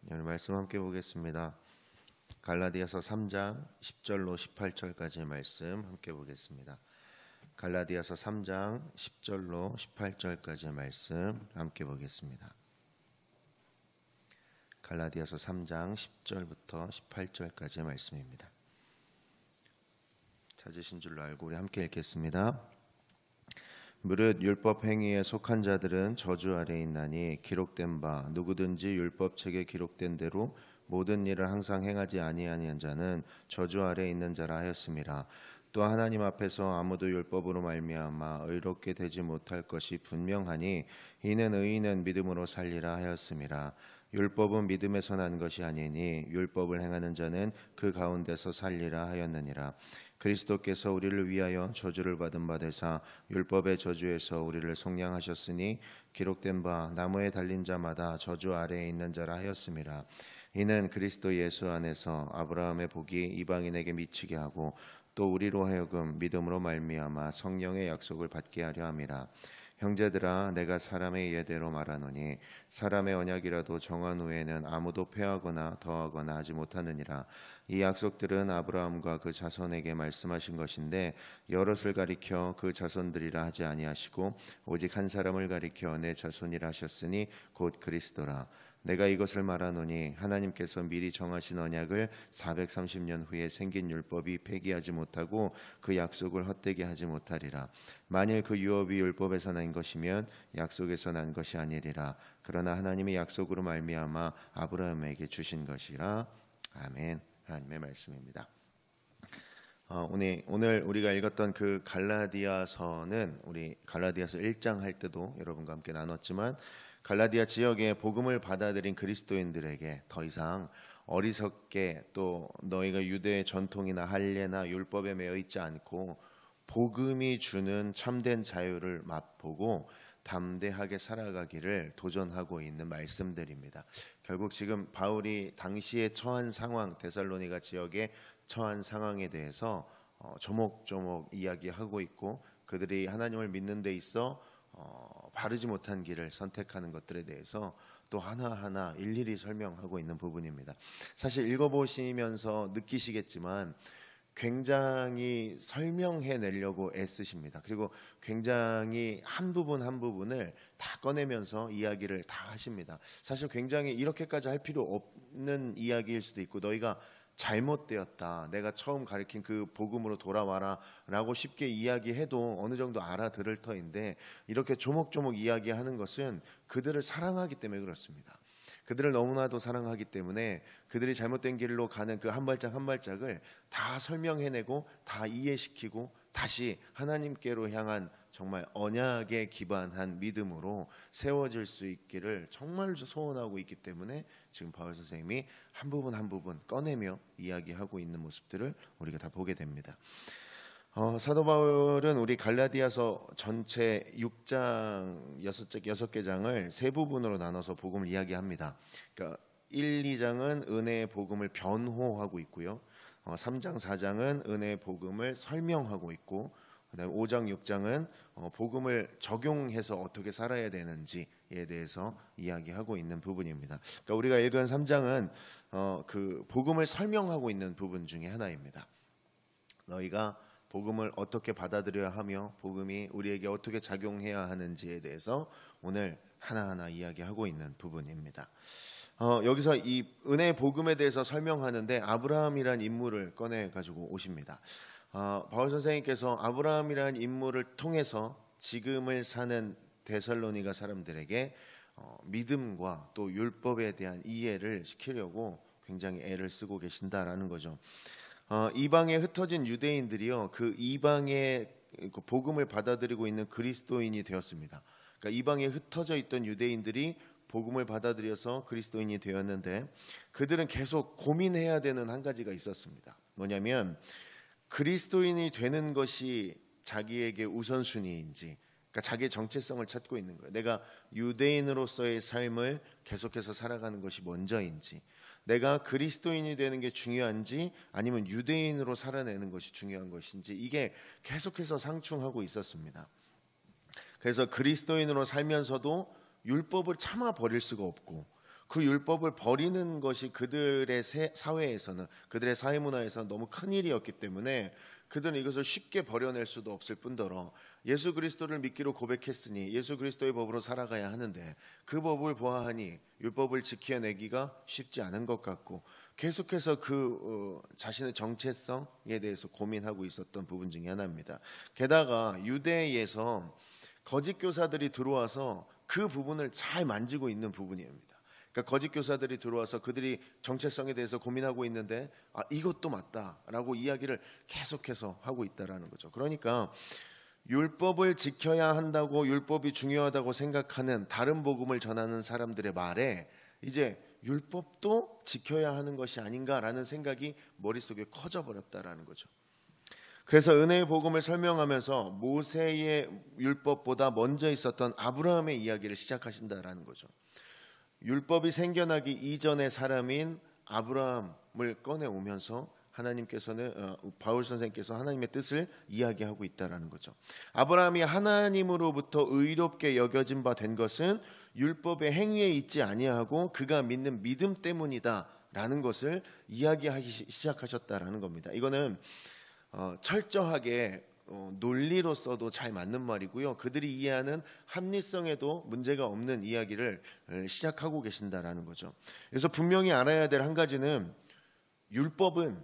오늘 말씀 함께 보겠습니다. 갈라디아서 3장 10절로 18절까지의 말씀 함께 보겠습니다. 갈라디아서 3장 10절로 18절까지의 말씀 함께 보겠습니다. 갈라디아서 3장 10절부터 18절까지의 말씀입니다. 찾으신 줄로 알고 우리 함께 읽겠습니다. 무릇 율법 행위에 속한 자들은 저주 아래 있나니 기록된 바 누구든지 율법책에 기록된 대로 모든 일을 항상 행하지 아니하는 자는 저주 아래 있는 자라 하였음이라. 또 하나님 앞에서 아무도 율법으로 말미암아 의롭게 되지 못할 것이 분명하니 이는 의인은 믿음으로 살리라 하였음이라. 율법은 믿음에서 난 것이 아니니 율법을 행하는 자는 그 가운데서 살리라 하였느니라. 그리스도께서 우리를 위하여 저주를 받은 바 되사 율법의 저주에서 우리를 속량하셨으니 기록된 바 나무에 달린 자마다 저주 아래에 있는 자라 하였음이라. 이는 그리스도 예수 안에서 아브라함의 복이 이방인에게 미치게 하고 또 우리로 하여금 믿음으로 말미암아 성령의 약속을 받게 하려 함이라. 형제들아, 내가 사람의 예대로 말하노니 사람의 언약이라도 정한 후에는 아무도 폐하거나 더하거나 하지 못하느니라. 이 약속들은 아브라함과 그 자손에게 말씀하신 것인데 여럿을 가리켜 그 자손들이라 하지 아니하시고 오직 한 사람을 가리켜 내 자손이라 하셨으니 곧 그리스도라. 내가 이것을 말하노니 하나님께서 미리 정하신 언약을 430년 후에 생긴 율법이 폐기하지 못하고 그 약속을 헛되게 하지 못하리라. 만일 그 유업이 율법에서 난 것이면 약속에서 난 것이 아니리라. 그러나 하나님의 약속으로 말미암아 아브라함에게 주신 것이라. 아멘. 하나님의 말씀입니다. 오늘 우리가 읽었던 그 갈라디아서는 우리 갈라디아서 1장 할 때도 여러분과 함께 나눴지만 갈라디아 지역에 복음을 받아들인 그리스도인들에게 더 이상 어리석게 또 너희가 유대의 전통이나 할례나 율법에 매여 있지 않고 복음이 주는 참된 자유를 맛보고 담대하게 살아가기를 도전하고 있는 말씀들입니다. 결국 지금 바울이 당시에 처한 상황, 데살로니가 지역에 처한 상황에 대해서 조목조목 이야기하고 있고 그들이 하나님을 믿는 데 있어 바르지 못한 길을 선택하는 것들에 대해서 또 하나하나 일일이 설명하고 있는 부분입니다. 사실 읽어보시면서 느끼시겠지만 굉장히 설명해 내려고 애쓰십니다. 그리고 굉장히 한 부분 한 부분을 다 꺼내면서 이야기를 다 하십니다. 사실 굉장히 이렇게까지 할 필요 없는 이야기일 수도 있고 너희가 잘못되었다, 내가 처음 가르친 그 복음으로 돌아와라 라고 쉽게 이야기해도 어느 정도 알아들을 터인데 이렇게 조목조목 이야기하는 것은 그들을 사랑하기 때문에 그렇습니다. 그들을 너무나도 사랑하기 때문에 그들이 잘못된 길로 가는 그 한 발짝 한 발짝을 다 설명해내고 다 이해시키고 다시 하나님께로 향한 정말 언약에 기반한 믿음으로 세워질 수 있기를 정말 소원하고 있기 때문에 지금 바울 선생님이 한 부분 한 부분 꺼내며 이야기하고 있는 모습들을 우리가 다 보게 됩니다. 사도 바울은 우리 갈라디아서 전체 6장 6개 장을 세 부분으로 나눠서 복음을 이야기합니다. 그러니까 1, 2장은 은혜의 복음을 변호하고 있고요. 3장, 4장은 은혜의 복음을 설명하고 있고 그다음에 5장, 6장은 복음을 적용해서 어떻게 살아야 되는지에 대해서 이야기하고 있는 부분입니다. 그러니까 우리가 읽은 3장은 그 복음을 설명하고 있는 부분 중에 하나입니다. 너희가 복음을 어떻게 받아들여야 하며 복음이 우리에게 어떻게 작용해야 하는지에 대해서 오늘 하나하나 이야기하고 있는 부분입니다. 여기서 이 은혜의 복음에 대해서 설명하는데 아브라함이란 인물을 꺼내 가지고 오십니다. 바울 선생님께서 아브라함이란 인물을 통해서 지금을 사는 데살로니가 사람들에게 믿음과 또 율법에 대한 이해를 시키려고 굉장히 애를 쓰고 계신다라는 거죠. 이방에 흩어진 유대인들이요, 그 이방의 복음을 받아들이고 있는 그리스도인이 되었습니다. 그러니까 이방에 흩어져 있던 유대인들이 복음을 받아들여서 그리스도인이 되었는데 그들은 계속 고민해야 되는 한 가지가 있었습니다. 뭐냐면 그리스도인이 되는 것이 자기에게 우선순위인지, 그러니까 자기의 정체성을 찾고 있는 거예요. 내가 유대인으로서의 삶을 계속해서 살아가는 것이 먼저인지, 내가 그리스도인이 되는 게 중요한지 아니면 유대인으로 살아내는 것이 중요한 것인지, 이게 계속해서 상충하고 있었습니다. 그래서 그리스도인으로 살면서도 율법을 참아 버릴 수가 없고 그 율법을 버리는 것이 그들의 사회에서는, 그들의 사회 문화에서는 너무 큰 일이었기 때문에 그들은 이것을 쉽게 버려낼 수도 없을 뿐더러 예수 그리스도를 믿기로 고백했으니 예수 그리스도의 법으로 살아가야 하는데 그 법을 보아하니 율법을 지켜내기가 쉽지 않은 것 같고 계속해서 자신의 정체성에 대해서 고민하고 있었던 부분 중에 하나입니다. 게다가 유대에서 거짓 교사들이 들어와서 그 부분을 잘 만지고 있는 부분입니다. 그러니까 거짓 교사들이 들어와서 그들이 정체성에 대해서 고민하고 있는데 이것도 맞다라고 이야기를 계속해서 하고 있다라는 거죠. 그러니까 율법을 지켜야 한다고, 율법이 중요하다고 생각하는 다른 복음을 전하는 사람들의 말에 이제 율법도 지켜야 하는 것이 아닌가라는 생각이 머릿속에 커져버렸다라는 거죠. 그래서 은혜의 복음을 설명하면서 모세의 율법보다 먼저 있었던 아브라함의 이야기를 시작하신다라는 거죠. 율법이 생겨나기 이전의 사람인 아브라함을 꺼내오면서 하나님께서는 바울 선생님께서 하나님의 뜻을 이야기하고 있다라는 거죠. 아브라함이 하나님으로부터 의롭게 여겨진 바 된 것은 율법의 행위에 있지 아니하고 그가 믿는 믿음 때문이다라는 것을 이야기하기 시작하셨다라는 겁니다. 이거는 철저하게 논리로서도 잘 맞는 말이고요. 그들이 이해하는 합리성에도 문제가 없는 이야기를 시작하고 계신다라는 거죠. 그래서 분명히 알아야 될 한 가지는 율법은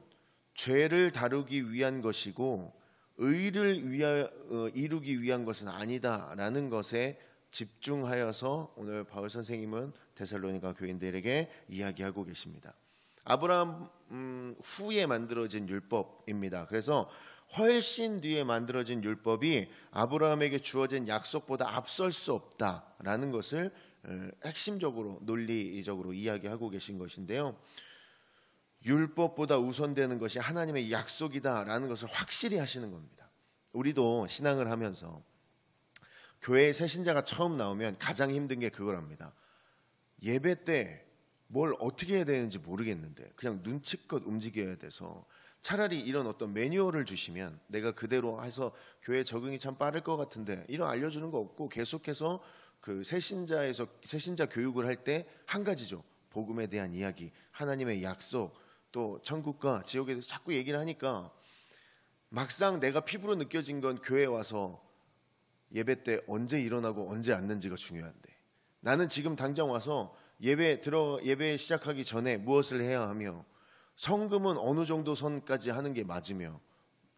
죄를 다루기 위한 것이고 의를 이루기 위한 것은 아니다라는 것에 집중하여서 오늘 바울 선생님은 데살로니가 교인들에게 이야기하고 계십니다. 아브라함 후에 만들어진 율법입니다. 그래서 훨씬 뒤에 만들어진 율법이 아브라함에게 주어진 약속보다 앞설 수 없다라는 것을 핵심적으로 논리적으로 이야기하고 계신 것인데요. 율법보다 우선되는 것이 하나님의 약속이다라는 것을 확실히 하시는 겁니다. 우리도 신앙을 하면서 교회에 새 신자가 처음 나오면 가장 힘든 게 그걸 합니다. 예배 때 뭘 어떻게 해야 되는지 모르겠는데 그냥 눈치껏 움직여야 돼서 차라리 이런 어떤 매뉴얼을 주시면 내가 그대로 해서 교회 적응이 참 빠를 것 같은데 이런 알려주는 거 없고 계속해서 그 새신자 교육을 할 때 한 가지죠. 복음에 대한 이야기, 하나님의 약속, 또 천국과 지옥에 대해서 자꾸 얘기를 하니까 막상 내가 피부로 느껴진 건 교회에 와서 예배 때 언제 일어나고 언제 앉는지가 중요한데 나는 지금 당장 와서 예배 시작하기 전에 무엇을 해야 하며 성금은 어느 정도 선까지 하는 게 맞으며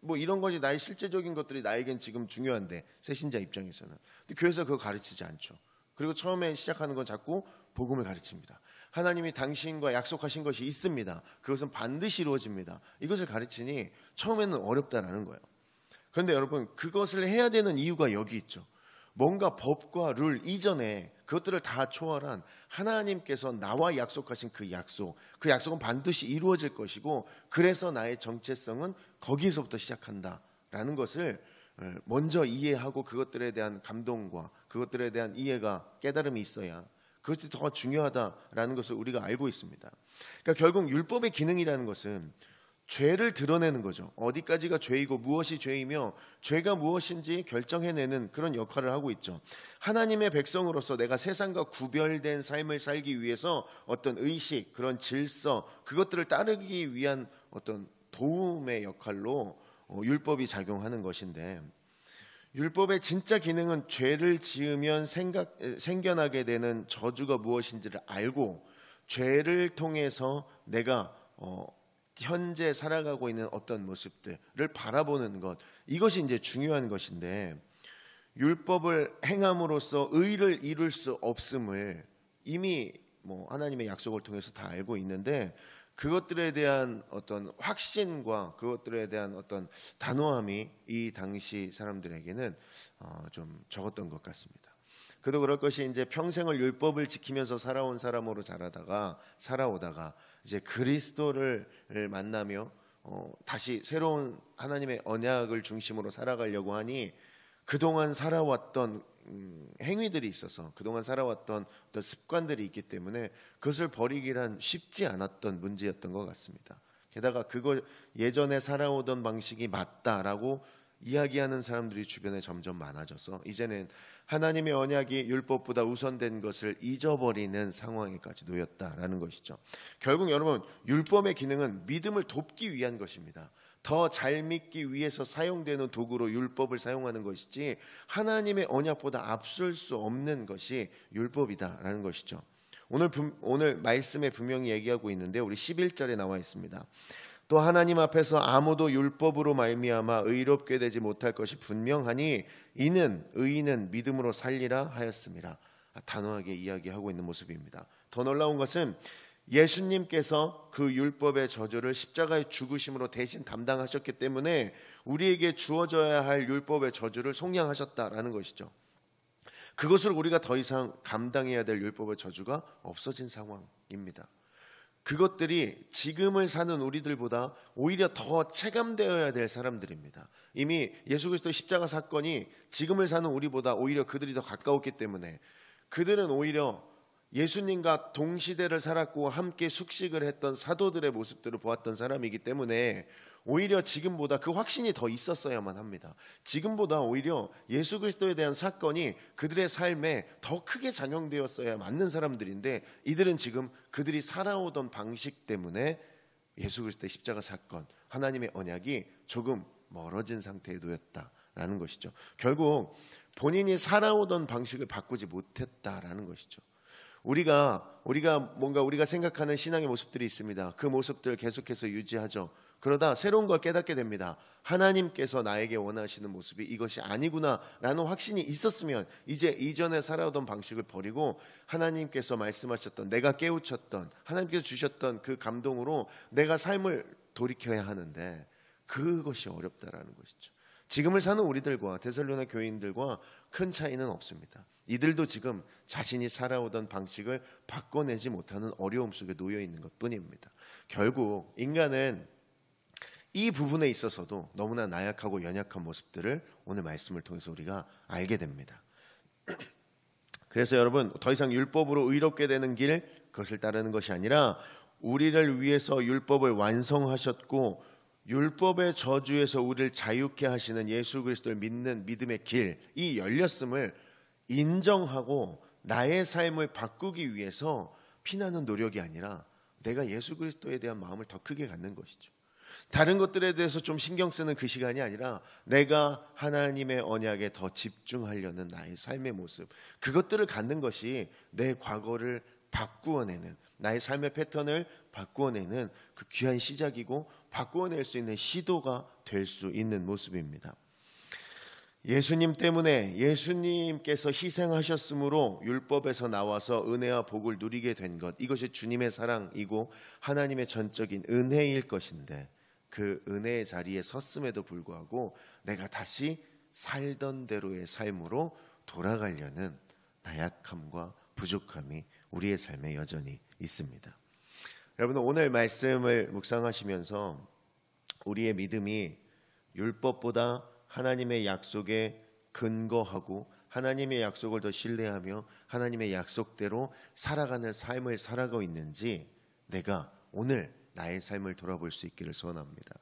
뭐 이런 것이 나의 실제적인 것들이 나에겐 지금 중요한데 새신자 입장에서는 근데 교회에서 그거 가르치지 않죠. 그리고 처음에 시작하는 건 자꾸 복음을 가르칩니다. 하나님이 당신과 약속하신 것이 있습니다. 그것은 반드시 이루어집니다. 이것을 가르치니 처음에는 어렵다라는 거예요. 그런데 여러분 그것을 해야 되는 이유가 여기 있죠. 뭔가 법과 룰 이전에 그것들을 다 초월한 하나님께서 나와 약속하신 그 약속은 반드시 이루어질 것이고 그래서 나의 정체성은 거기서부터 시작한다라는 것을 먼저 이해하고 그것들에 대한 감동과 그것들에 대한 이해가 깨달음이 있어야 그것이 더 중요하다라는 것을 우리가 알고 있습니다. 그러니까 결국 율법의 기능이라는 것은 죄를 드러내는 거죠. 어디까지가 죄이고 무엇이 죄이며 죄가 무엇인지 결정해내는 그런 역할을 하고 있죠. 하나님의 백성으로서 내가 세상과 구별된 삶을 살기 위해서 어떤 의식, 그런 질서, 그것들을 따르기 위한 어떤 도움의 역할로 율법이 작용하는 것인데 율법의 진짜 기능은 죄를 지으면 생겨나게 되는 저주가 무엇인지를 알고 죄를 통해서 내가 현재 살아가고 있는 어떤 모습들을 바라보는 것 이것이 이제 중요한 것인데 율법을 행함으로써 의를 이룰 수 없음을 이미 하나님의 약속을 통해서 다 알고 있는데 그것들에 대한 어떤 확신과 그것들에 대한 어떤 단호함이 이 당시 사람들에게는 좀 적었던 것 같습니다. 그도 그럴 것이 이제 평생을 율법을 지키면서 살아온 사람으로 살아오다가 이제 그리스도를 만나며 다시 새로운 하나님의 언약을 중심으로 살아가려고 하니 그동안 살아왔던 행위들이 있어서 그동안 살아왔던 어떤 습관들이 있기 때문에 그것을 버리기란 쉽지 않았던 문제였던 것 같습니다. 게다가 그거 예전에 살아오던 방식이 맞다라고 이야기하는 사람들이 주변에 점점 많아져서 이제는 하나님의 언약이 율법보다 우선된 것을 잊어버리는 상황에까지 놓였다라는 것이죠. 결국 여러분, 율법의 기능은 믿음을 돕기 위한 것입니다. 더 잘 믿기 위해서 사용되는 도구로 율법을 사용하는 것이지 하나님의 언약보다 앞설 수 없는 것이 율법이다라는 것이죠. 오늘 말씀에 분명히 얘기하고 있는데 우리 11절에 나와 있습니다. 또 하나님 앞에서 아무도 율법으로 말미암아 의롭게 되지 못할 것이 분명하니 이는 의인은 믿음으로 살리라 하였습니다. 단호하게 이야기하고 있는 모습입니다. 더 놀라운 것은 예수님께서 그 율법의 저주를 십자가의 죽으심으로 대신 담당하셨기 때문에 우리에게 주어져야 할 율법의 저주를 속량하셨다라는 것이죠. 그것을 우리가 더 이상 감당해야 될 율법의 저주가 없어진 상황입니다. 그것들이 지금을 사는 우리들보다 오히려 더 체감되어야 될 사람들입니다. 이미 예수 그리스도의 십자가 사건이 지금을 사는 우리보다 오히려 그들이 더 가까웠기 때문에 그들은 오히려 예수님과 동시대를 살았고 함께 숙식을 했던 사도들의 모습들을 보았던 사람이기 때문에 오히려 지금보다 그 확신이 더 있었어야만 합니다. 지금보다 오히려 예수 그리스도에 대한 사건이 그들의 삶에 더 크게 작용되었어야 맞는 사람들인데 이들은 지금 그들이 살아오던 방식 때문에 예수 그리스도의 십자가 사건, 하나님의 언약이 조금 멀어진 상태에 놓였다라는 것이죠. 결국 본인이 살아오던 방식을 바꾸지 못했다라는 것이죠. 우리가 생각하는 신앙의 모습들이 있습니다. 그 모습들 계속해서 유지하죠. 그러다 새로운 걸 깨닫게 됩니다. 하나님께서 나에게 원하시는 모습이 이것이 아니구나라는 확신이 있었으면 이제 이전에 살아오던 방식을 버리고 하나님께서 말씀하셨던, 내가 깨우쳤던, 하나님께서 주셨던 그 감동으로 내가 삶을 돌이켜야 하는데 그것이 어렵다라는 것이죠. 지금을 사는 우리들과 데살로니가 교인들과 큰 차이는 없습니다. 이들도 지금 자신이 살아오던 방식을 바꿔내지 못하는 어려움 속에 놓여 있는 것뿐입니다. 결국 인간은 이 부분에 있어서도 너무나 나약하고 연약한 모습들을 오늘 말씀을 통해서 우리가 알게 됩니다. 그래서 여러분, 더 이상 율법으로 의롭게 되는 길, 그것을 따르는 것이 아니라 우리를 위해서 율법을 완성하셨고 율법의 저주에서 우리를 자유케 하시는 예수 그리스도를 믿는 믿음의 길이 열렸음을 인정하고 나의 삶을 바꾸기 위해서 피나는 노력이 아니라 내가 예수 그리스도에 대한 마음을 더 크게 갖는 것이죠. 다른 것들에 대해서 좀 신경 쓰는 그 시간이 아니라 내가 하나님의 언약에 더 집중하려는 나의 삶의 모습, 그것들을 갖는 것이 내 과거를 바꾸어내는, 나의 삶의 패턴을 바꾸어내는 그 귀한 시작이고 바꾸어낼 수 있는 시도가 될 수 있는 모습입니다. 예수님 때문에 예수님께서 희생하셨으므로 율법에서 나와서 은혜와 복을 누리게 된 것, 이것이 주님의 사랑이고 하나님의 전적인 은혜일 것인데 그 은혜의 자리에 섰음에도 불구하고 내가 다시 살던 대로의 삶으로 돌아가려는 나약함과 부족함이 우리의 삶에 여전히 있습니다. 여러분, 오늘 말씀을 묵상하시면서 우리의 믿음이 율법보다 하나님의 약속에 근거하고 하나님의 약속을 더 신뢰하며 하나님의 약속대로 살아가는 삶을 살아가고 있는지 내가 오늘 나의 삶을 돌아볼 수 있기를 소원합니다.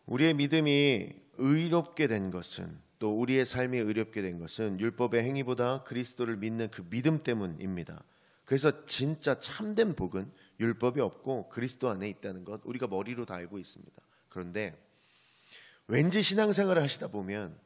우리의 믿음이 의롭게 된 것은, 또 우리의 삶이 의롭게 된 것은 율법의 행위보다 그리스도를 믿는 그 믿음 때문입니다. 그래서 진짜 참된 복은 율법이 없고 그리스도 안에 있다는 것 우리가 머리로 다 알고 있습니다. 그런데 왠지 신앙생활을 하시다 보면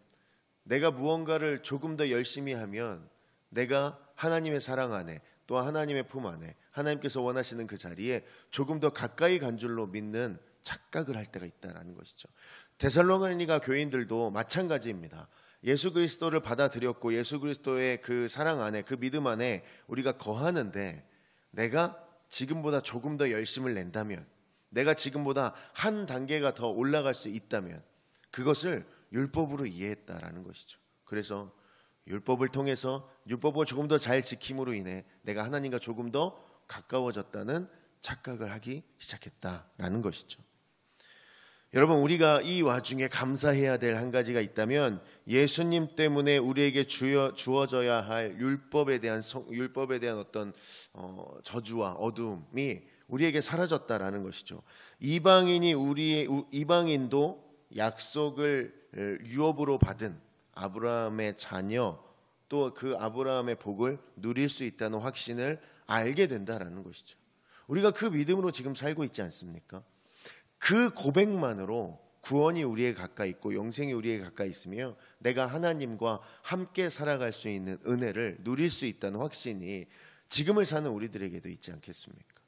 내가 무언가를 조금 더 열심히 하면 내가 하나님의 사랑 안에, 또 하나님의 품 안에, 하나님께서 원하시는 그 자리에 조금 더 가까이 간 줄로 믿는 착각을 할 때가 있다는 것이죠. 데살로니가 교인들도 마찬가지입니다. 예수 그리스도를 받아들였고 예수 그리스도의 그 사랑 안에, 그 믿음 안에 우리가 거하는데 내가 지금보다 조금 더 열심을 낸다면, 내가 지금보다 한 단계가 더 올라갈 수 있다면 그것을 율법으로 이해했다라는 것이죠. 그래서 율법을 통해서 율법을 조금 더 잘 지킴으로 인해 내가 하나님과 조금 더 가까워졌다는 착각을 하기 시작했다라는 것이죠. 여러분, 우리가 이 와중에 감사해야 될 한 가지가 있다면 예수님 때문에 우리에게 주어져야 할 율법에 대한 어떤 저주와 어두움이 우리에게 사라졌다라는 것이죠. 이방인도 약속을 유업으로 받은 아브라함의 자녀, 또 그 아브라함의 복을 누릴 수 있다는 확신을 알게 된다라는 것이죠. 우리가 그 믿음으로 지금 살고 있지 않습니까? 그 고백만으로 구원이 우리에게 가까이 있고 영생이 우리에게 가까이 있으며 내가 하나님과 함께 살아갈 수 있는 은혜를 누릴 수 있다는 확신이 지금을 사는 우리들에게도 있지 않겠습니까?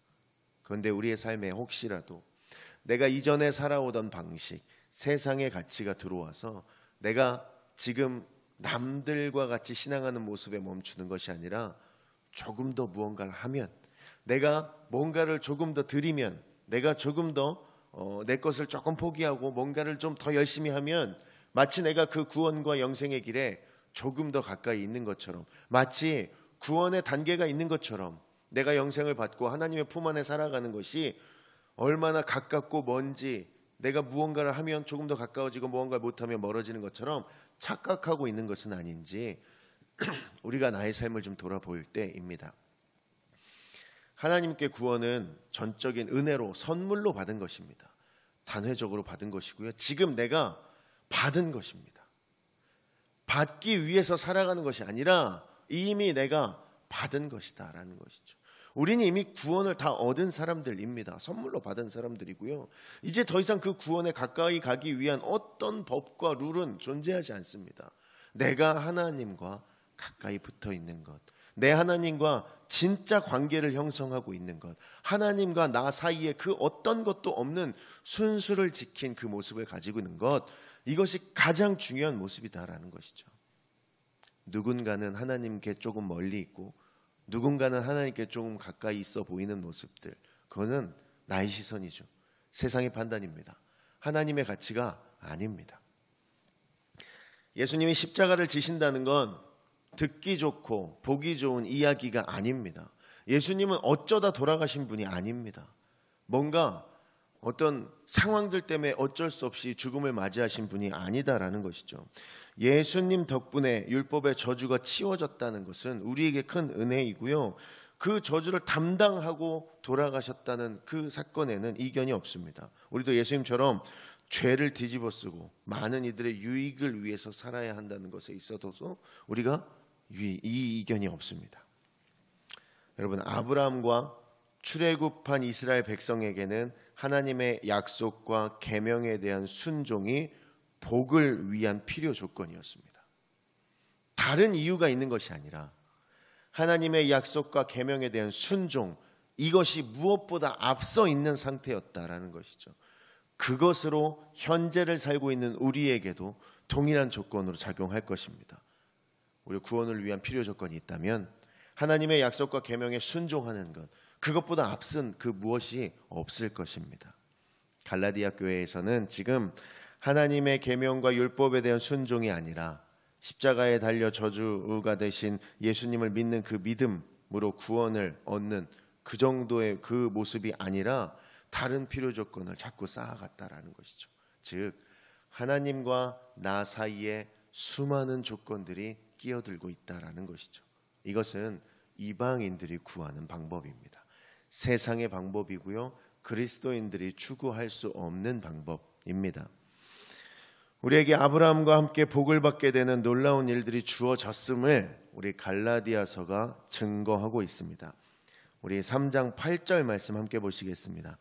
그런데 우리의 삶에 혹시라도 내가 이전에 살아오던 방식, 세상의 가치가 들어와서 내가 지금 남들과 같이 신앙하는 모습에 멈추는 것이 아니라 조금 더 무언가를 하면, 내가 뭔가를 조금 더 드리면, 내가 조금 더 내 것을 조금 포기하고 뭔가를 좀 더 열심히 하면 마치 내가 그 구원과 영생의 길에 조금 더 가까이 있는 것처럼, 마치 구원의 단계가 있는 것처럼 내가 영생을 받고 하나님의 품 안에 살아가는 것이 얼마나 가깝고 먼지, 내가 무언가를 하면 조금 더 가까워지고 무언가를 못하면 멀어지는 것처럼 착각하고 있는 것은 아닌지 우리가 나의 삶을 좀 돌아볼 때입니다. 하나님께 구원은 전적인 은혜로 선물로 받은 것입니다. 단회적으로 받은 것이고요. 지금 내가 받은 것입니다. 받기 위해서 살아가는 것이 아니라 이미 내가 받은 것이다 라는 것이죠. 우리는 이미 구원을 다 얻은 사람들입니다. 선물로 받은 사람들이고요. 이제 더 이상 그 구원에 가까이 가기 위한 어떤 법과 룰은 존재하지 않습니다. 내가 하나님과 가까이 붙어 있는 것, 내 하나님과 진짜 관계를 형성하고 있는 것, 하나님과 나 사이에 그 어떤 것도 없는 순수를 지킨 그 모습을 가지고 있는 것, 이것이 가장 중요한 모습이다라는 것이죠. 누군가는 하나님께 조금 멀리 있고 누군가는 하나님께 조금 가까이 있어 보이는 모습들, 그거는 나의 시선이죠. 세상의 판단입니다. 하나님의 가치가 아닙니다. 예수님이 십자가를 지신다는 건 듣기 좋고 보기 좋은 이야기가 아닙니다. 예수님은 어쩌다 돌아가신 분이 아닙니다. 뭔가 어떤 상황들 때문에 어쩔 수 없이 죽음을 맞이하신 분이 아니다라는 것이죠. 예수님 덕분에 율법의 저주가 치워졌다는 것은 우리에게 큰 은혜이고요. 그 저주를 담당하고 돌아가셨다는 그 사건에는 이견이 없습니다. 우리도 예수님처럼 죄를 뒤집어쓰고 많은 이들의 유익을 위해서 살아야 한다는 것에 있어서 우리가 이 이견이 없습니다. 여러분, 아브라함과 출애굽한 이스라엘 백성에게는 하나님의 약속과 계명에 대한 순종이 복을 위한 필요 조건이었습니다. 다른 이유가 있는 것이 아니라 하나님의 약속과 계명에 대한 순종, 이것이 무엇보다 앞서 있는 상태였다라는 것이죠. 그것으로 현재를 살고 있는 우리에게도 동일한 조건으로 작용할 것입니다. 우리 구원을 위한 필요 조건이 있다면 하나님의 약속과 계명에 순종하는 것, 그것보다 앞선 그 무엇이 없을 것입니다. 갈라디아 교회에서는 지금 하나님의 계명과 율법에 대한 순종이 아니라 십자가에 달려 저주가 되신 예수님을 믿는 그 믿음으로 구원을 얻는 그 정도의 그 모습이 아니라 다른 필요 조건을 자꾸 쌓아갔다라는 것이죠. 즉 하나님과 나 사이에 수많은 조건들이 끼어들고 있다라는 것이죠. 이것은 이방인들이 구하는 방법입니다. 세상의 방법이고요. 그리스도인들이 추구할 수 없는 방법입니다. 우리에게 아브라함과 함께 복을 받게 되는 놀라운 일들이 주어졌음을 우리 갈라디아서가 증거하고 있습니다. 우리 3장 8절 말씀 함께 보시겠습니다.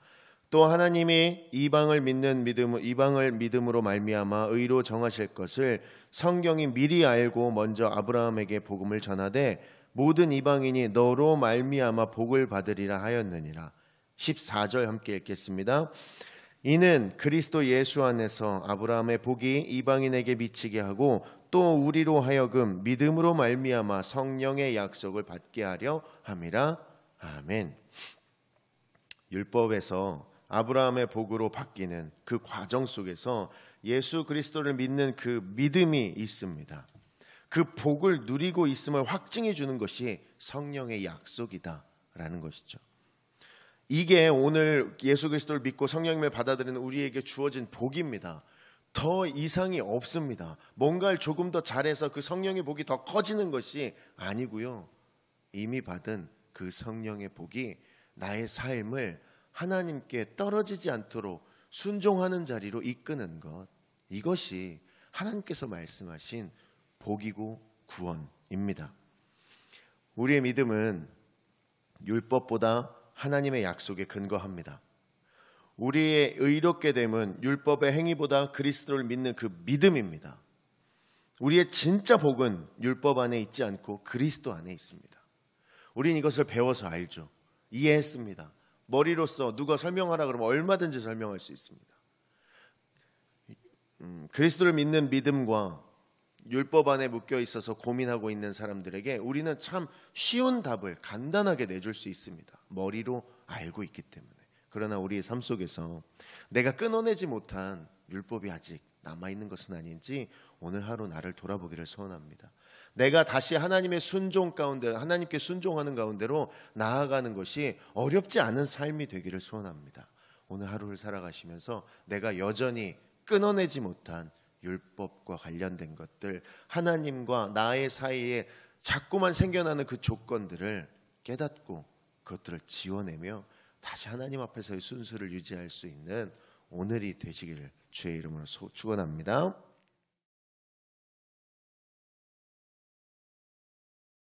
또 하나님이 이방을 믿음으로 말미암아 의로 정하실 것을 성경이 미리 알고 먼저 아브라함에게 복음을 전하되 모든 이방인이 너로 말미암아 복을 받으리라 하였느니라. 14절 함께 읽겠습니다. 이는 그리스도 예수 안에서 아브라함의 복이 이방인에게 미치게 하고 또 우리로 하여금 믿음으로 말미암아 성령의 약속을 받게 하려 함이라. 아멘. 율법에서 아브라함의 복으로 바뀌는 그 과정 속에서 예수 그리스도를 믿는 그 믿음이 있습니다. 그 복을 누리고 있음을 확증해 주는 것이 성령의 약속이다라는 것이죠. 이게 오늘 예수 그리스도를 믿고 성령님을 받아들이는 우리에게 주어진 복입니다. 더 이상이 없습니다. 뭔가를 조금 더 잘해서 그 성령의 복이 더 커지는 것이 아니고요. 이미 받은 그 성령의 복이 나의 삶을 하나님께 떨어지지 않도록 순종하는 자리로 이끄는 것, 이것이 하나님께서 말씀하신 복이고 구원입니다. 우리의 믿음은 율법보다 하나님의 약속에 근거합니다. 우리의 의롭게 됨은 율법의 행위보다 그리스도를 믿는 그 믿음입니다. 우리의 진짜 복은 율법 안에 있지 않고 그리스도 안에 있습니다. 우린 이것을 배워서 알죠. 이해했습니다. 머리로서 누가 설명하라 그러면 얼마든지 설명할 수 있습니다. 그리스도를 믿는 믿음과 율법 안에 묶여 있어서 고민하고 있는 사람들에게 우리는 참 쉬운 답을 간단하게 내줄 수 있습니다. 머리로 알고 있기 때문에. 그러나 우리의 삶 속에서 내가 끊어내지 못한 율법이 아직 남아있는 것은 아닌지 오늘 하루 나를 돌아보기를 소원합니다. 내가 다시 하나님의 순종 가운데, 하나님께 순종하는 가운데로 나아가는 것이 어렵지 않은 삶이 되기를 소원합니다. 오늘 하루를 살아가시면서 내가 여전히 끊어내지 못한 율법과 관련된 것들, 하나님과 나의 사이에 자꾸만 생겨나는 그 조건들을 깨닫고 그것들을 지워내며 다시 하나님 앞에서의 순수를 유지할 수 있는 오늘이 되시기를 주의 이름으로 축원합니다.